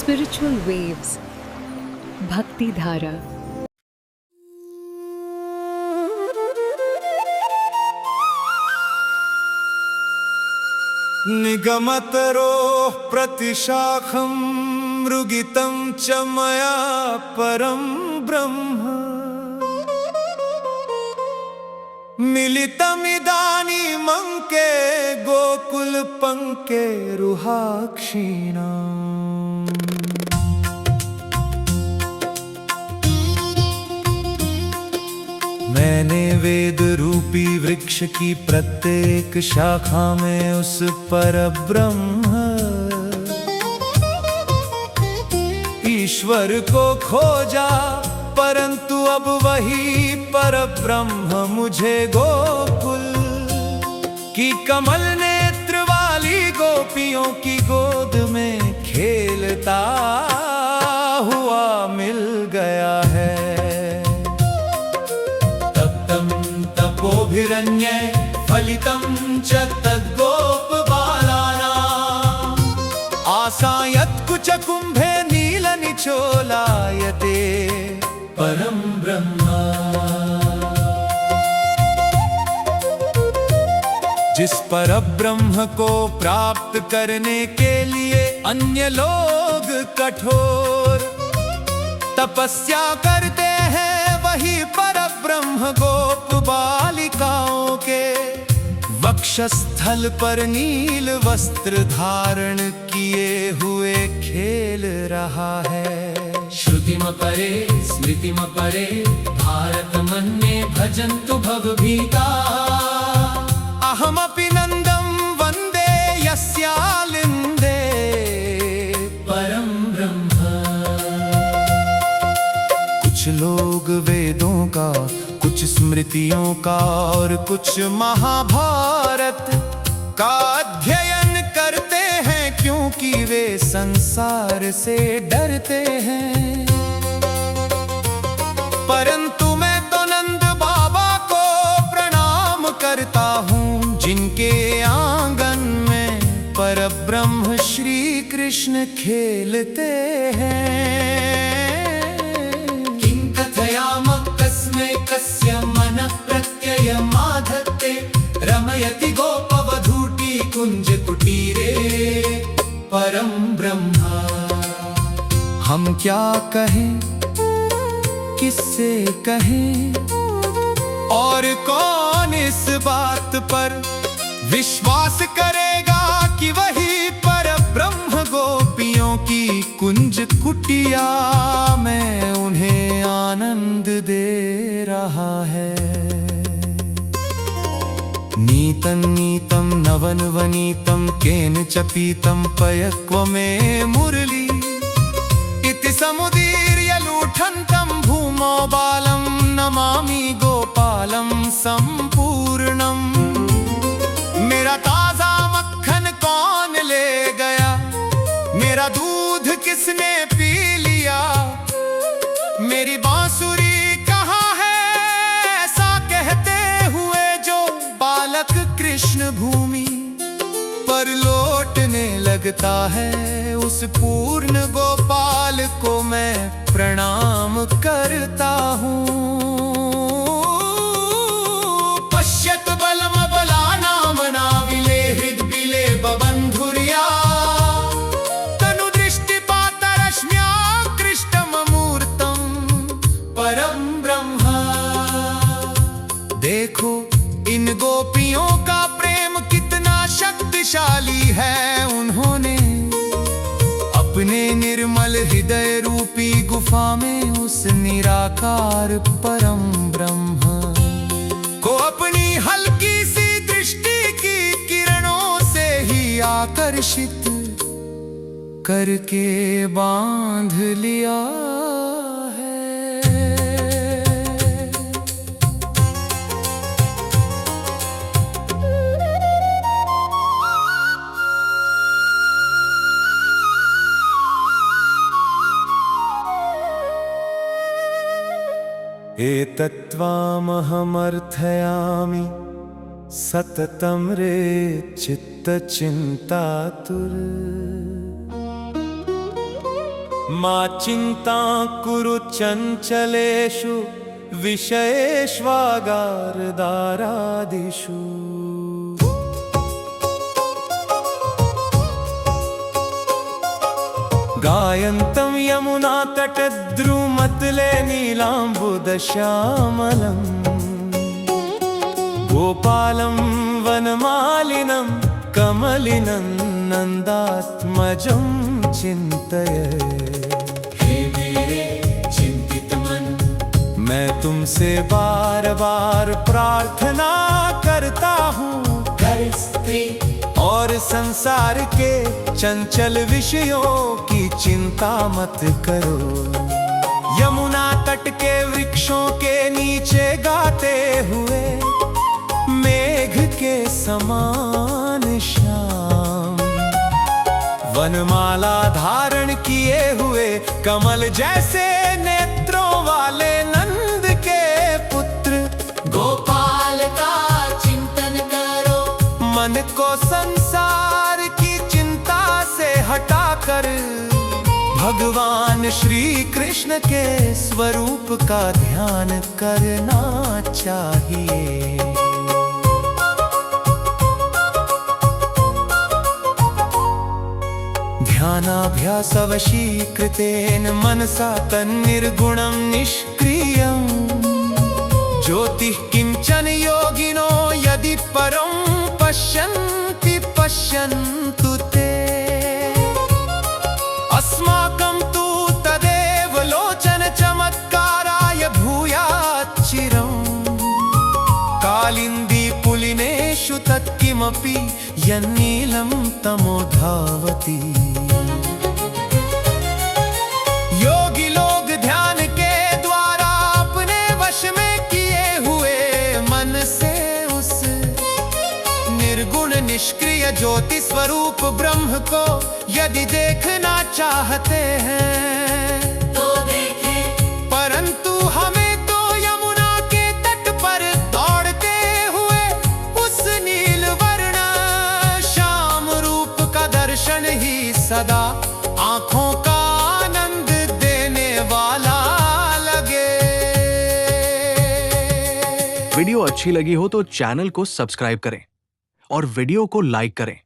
Spiritual Waves, Bhakti Dhara. निगमतरो प्रतिशाखं मृगितं च मया परं ब्रह्म मिलितमिदानीमङ्के गोकुलपङ्के रुहाक्षीणाम्। मैंने वेद रूपी वृक्ष की प्रत्येक शाखा में उस परब्रह्म ईश्वर को खोजा, परंतु अब वही परब्रह्म मुझे गोकुल की कमल नेत्र वाली गोपियों की गोद में खेलता हुआ मिल गया है। तपोभिरण्ये फलितं च तद्गोपबालानाम् आसायत्कुचकुम्भे नीलनिचोलायते परं ब्रह्म। जिस परब्रह्म को प्राप्त करने के लिए अन्य लोग कठोर तपस्या करते हैं, वही परब्रह्म गोप बालिकाओं के वक्षस्थल पर नील वस्त्र धारण किए हुए खेल रहा है। श्रुतिमपरे स्मृतिमपरे भारतमन्ये भजन्तु भवभीता अहमपि नन्दं वन्दे यस्यालिन्दे परं ब्रह्म। कुछ लोग वेदों का, कुछ स्मृतियों का और कुछ महाभारत का अध्ययन करते हैं, क्योंकि वे संसार से डरते हैं। परंतु मैं तो नंद बाबा को प्रणाम करता हूँ, जिनके आंगन में परब्रह्म श्री कृष्ण खेलते हैं। किं कथयामः कस्मै कस्य मनः प्रत्ययमाधत्ते रमयति गोपवधूटी कुंज कुटीरे परं ब्रह्म। हम क्या कहें, किससे कहें, और कौन इस बात पर विश्वास करेगा कि वही परब्रह्म गोपियों की कुंज कुटिया में उन्हें आनंद दे रहा है। नीतं नीतं नवनवनीतं केन च पीतं पयक्वमे मुरली इति समुदीर्य लूठन्तं भूमौ बालं नमामि गोपालं संपूर्णम्। मेरा ताजा मक्खन कौन ले गया, मेरा दूध किसने पी लिया, मेरी बांसुरी कहाँ है, ऐसा कहते हुए जो बालक कृष्ण भूमि पर लौटने लगता है, उस पूर्ण गोपाल को मैं प्रणाम करता हूँ। पश्यत बलमबलानां नाविले हृद्बिले बबन्धुर्या तनु दृष्टिपातरश्म्याकृष्टममूर्तं परं ब्रह्म। देखो इन गोपियों का प्रेम कितना शक्तिशाली है, उन्होंने अपने निर्मल हृदय रूपी गुफा में उस निराकार परम ब्रह्म को अपनी हल्की सी दृष्टि की किरणों से ही आकर्षित करके बांध लिया है। एतत्त्वामहमर्थयामि सततं रे चित्तचिन्तातुर। मा चिंता कुरु चंचलेषु विषयेष्वागारदारादिषु। गायन्तं यमुना तटद्रुमतले नीलाम्बुदश्यामलम् गोपालं वनमालिनं कमलिनं नन्दात्मजं चिन्तये। हे मेरे चिंतित मन, मैं तुमसे बार बार प्रार्थना करता हूँ, घर स्त्री और संसार के चंचल विषयों की चिंता मत करो। यमुना तट के वृक्षों के नीचे गाते हुए मेघ के समान श्याम, वनमाला धारण किए हुए कमल जैसे नेत्रों वाले नंद के पुत्र गोपाल का चिंतन करो। मन को संसार की चिंता से हटाकर भगवान श्री कृष्ण के स्वरूप का ध्यान करना चाहिए। ध्यानाभ्यासवशीकृतेन मनसा तन्निर्गुणं निष्क्रियं ज्योतिः किंचन योगिनो यदि परं पश्यन्ति पश्यन्तु ते। अस्माकं तु तदेव लोचन चमत्काराय भूयाच्चिरं कालिन्दी पुलिनेषु तत्किमपि यन्नीलं तमोधावति। योगी लोग ध्यान के द्वारा अपने वश में किए हुए मन से उस निर्गुण निष्क्रिय ज्योति स्वरूप ब्रह्म को यदि देखना चाहते हैं तो देखें, परंतु हमें तो यमुना के तट पर दौड़ते हुए उस नीलवर्ण श्याम रूप का दर्शन ही सदा आंखों का आनंद देने वाला लगे। वीडियो अच्छी लगी हो तो चैनल को सब्सक्राइब करें और वीडियो को लाइक करें।